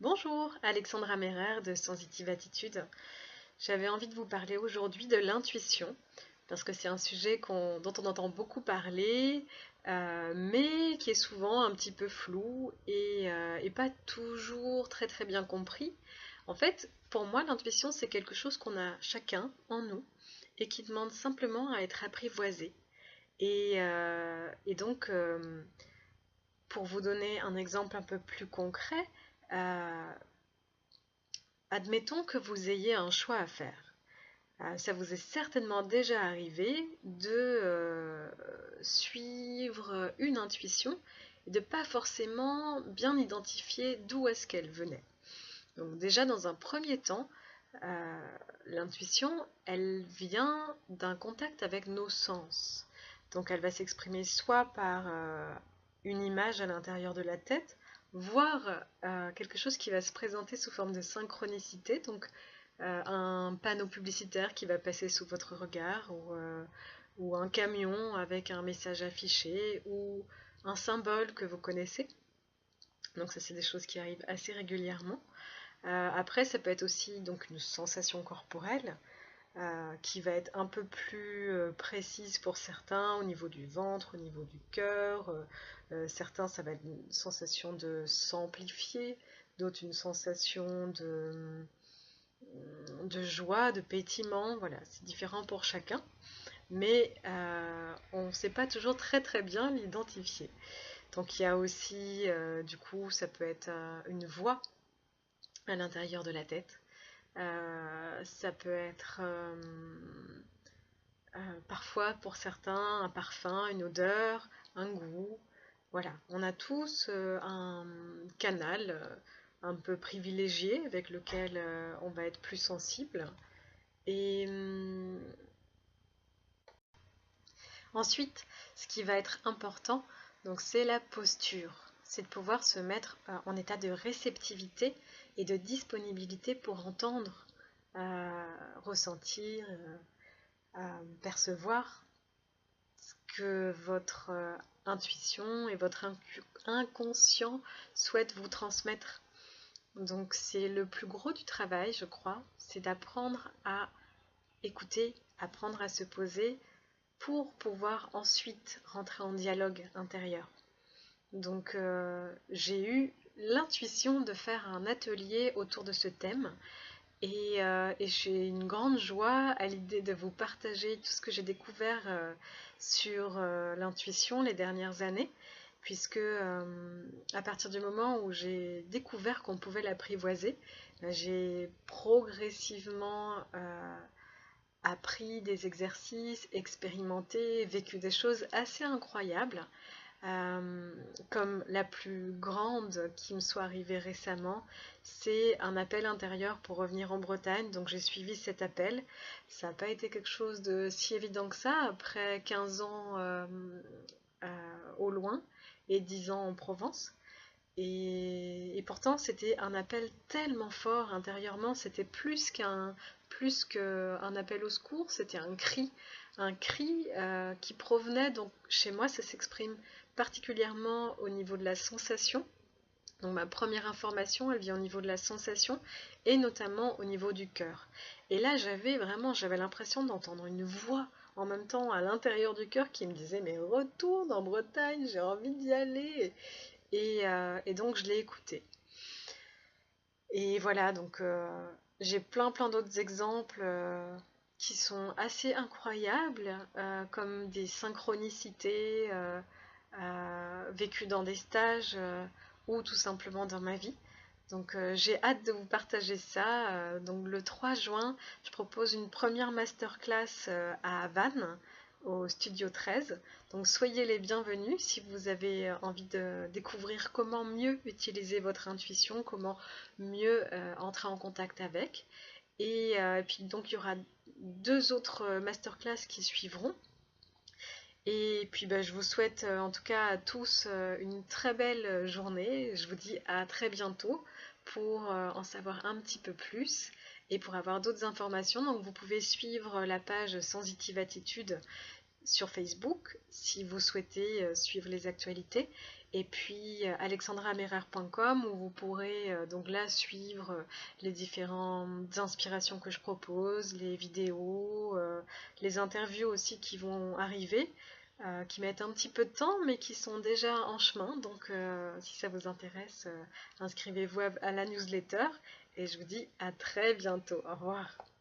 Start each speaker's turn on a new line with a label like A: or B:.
A: Bonjour, Alexandra Merer de Sensitive Attitude. J'avais envie de vous parler aujourd'hui de l'intuition, parce que c'est un sujet dont on entend beaucoup parler, mais qui est souvent un petit peu flou et pas toujours très très bien compris. En fait, pour moi, l'intuition, c'est quelque chose qu'on a chacun en nous et qui demande simplement à être apprivoisé. Et donc, pour vous donner un exemple un peu plus concret, euh, admettons que vous ayez un choix à faire. Ça vous est certainement déjà arrivé de suivre une intuition et de pas forcément bien identifier d'où est-ce qu'elle venait. Donc déjà dans un premier temps, l'intuition, elle vient d'un contact avec nos sens. Donc elle va s'exprimer soit par une image à l'intérieur de la tête, voire quelque chose qui va se présenter sous forme de synchronicité, donc un panneau publicitaire qui va passer sous votre regard, ou un camion avec un message affiché, ou un symbole que vous connaissez. Donc ça, c'est des choses qui arrivent assez régulièrement. Après, ça peut être aussi donc une sensation corporelle qui va être un peu plus précise pour certains au niveau du ventre, au niveau du cœur. Certains, ça va être une sensation de s'amplifier, d'autres une sensation de joie, de pétillement. Voilà, c'est différent pour chacun, mais on ne sait pas toujours très très bien l'identifier. Donc il y a aussi, du coup, ça peut être une voix à l'intérieur de la tête. Ça peut être parfois pour certains un parfum, une odeur, un goût. Voilà, on a tous un canal un peu privilégié avec lequel on va être plus sensible. Et ensuite, ce qui va être important, donc c'est la posture. C'est de pouvoir se mettre en état de réceptivité et de disponibilité pour entendre, ressentir, percevoir ce que votre intuition et votre inconscient souhaitent vous transmettre. Donc c'est le plus gros du travail, je crois, c'est d'apprendre à écouter, apprendre à se poser pour pouvoir ensuite rentrer en dialogue intérieur. Donc j'ai eu l'intuition de faire un atelier autour de ce thème et j'ai une grande joie à l'idée de vous partager tout ce que j'ai découvert sur l'intuition les dernières années, puisque à partir du moment où j'ai découvert qu'on pouvait l'apprivoiser, j'ai progressivement appris des exercices, expérimenté, vécu des choses assez incroyables. Euh, Comme la plus grande qui me soit arrivée récemment, c'est un appel intérieur pour revenir en Bretagne. Donc j'ai suivi cet appel. Ça n'a pas été quelque chose de si évident que ça, après 15 ans au loin et 10 ans en Provence. Et pourtant, c'était un appel tellement fort intérieurement, c'était plus qu'un appel au secours, c'était un cri qui provenait, donc chez moi, ça s'exprime particulièrement au niveau de la sensation. Donc ma première information, elle vient au niveau de la sensation et notamment au niveau du cœur. Et là, j'avais l'impression d'entendre une voix en même temps à l'intérieur du cœur qui me disait mais retourne en Bretagne, j'ai envie d'y aller. Et donc je l'ai écouté. Et voilà, donc j'ai plein d'autres exemples qui sont assez incroyables, comme des synchronicités vécues dans des stages ou tout simplement dans ma vie. Donc j'ai hâte de vous partager ça. Donc le 3 juin, je propose une première masterclass à Vannes, au Studio 13. Donc soyez les bienvenus si vous avez envie de découvrir comment mieux utiliser votre intuition, comment mieux entrer en contact avec. Et puis donc il y aura deux autres masterclass qui suivront. Et puis je vous souhaite en tout cas à tous une très belle journée. Je vous dis à très bientôt pour en savoir un petit peu plus et pour avoir d'autres informations. Donc vous pouvez suivre la page Sensitive Attitude sur Facebook si vous souhaitez suivre les actualités, et puis alexandramerer.com où vous pourrez donc là suivre les différentes inspirations que je propose, les vidéos, les interviews aussi qui vont arriver, qui mettent un petit peu de temps mais qui sont déjà en chemin. Donc si ça vous intéresse, inscrivez-vous à la newsletter et je vous dis à très bientôt. Au revoir.